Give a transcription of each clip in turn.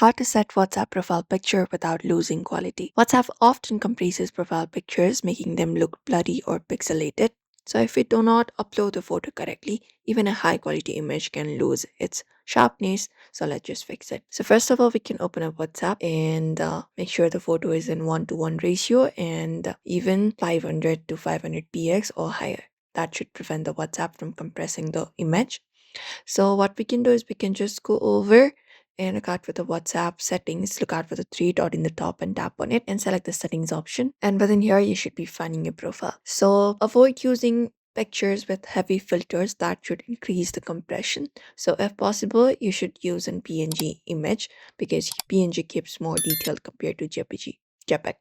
How to set WhatsApp profile picture without losing quality. WhatsApp often compresses profile pictures, making them look blurry or pixelated. So, if we do not upload the photo correctly, even a high quality image can lose its sharpness. So, let's just fix it. So, first of all, we can open up WhatsApp and make sure the photo is in 1:1 ratio and even 500 to 500 px or higher. That should prevent the WhatsApp from compressing the image. So what we can do is we can just go over and look out for the WhatsApp settings, look out for the three dot in the top and tap on it and select the settings option. And within here, you should be finding your profile. So avoid using pictures with heavy filters that should increase the compression. So if possible, you should use an PNG image because PNG keeps more detail compared to JPEG.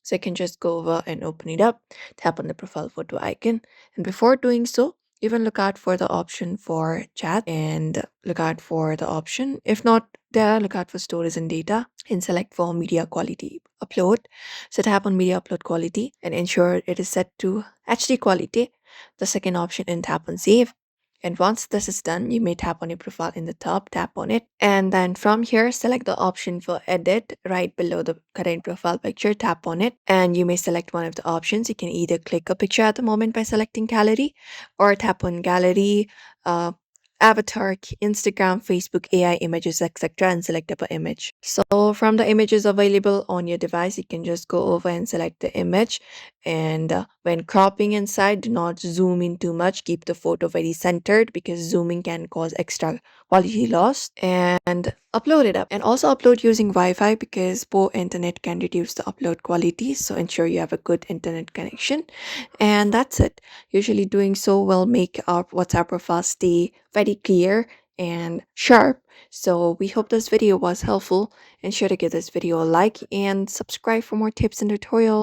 So you can just go over and open it up, tap on the profile photo icon. And before doing so, even look out for the option for chat and look out for the option. If not there, look out for storage and data and select for media quality upload. So tap on media upload quality and ensure it is set to HD quality. The second option and tap on save. And once this is done, you may tap on your profile in the top, tap on it. And then from here, select the option for edit right below the current profile picture, tap on it. And you may select one of the options. You can either click a picture at the moment by selecting gallery or tap on gallery, avatar, Instagram, Facebook, AI images, etc. and select up an image. So from the images available on your device, you can just go over and select the image. And when cropping inside, do not zoom in too much. Keep the photo very centered because zooming can cause extra quality loss. And upload it up. And also upload using Wi-Fi because poor internet can reduce the upload quality. So ensure you have a good internet connection. And that's it. Usually doing so will make our WhatsApp profile stay very clear and sharp. So we hope this video was helpful and sure to give this video a like and subscribe for more tips and tutorials.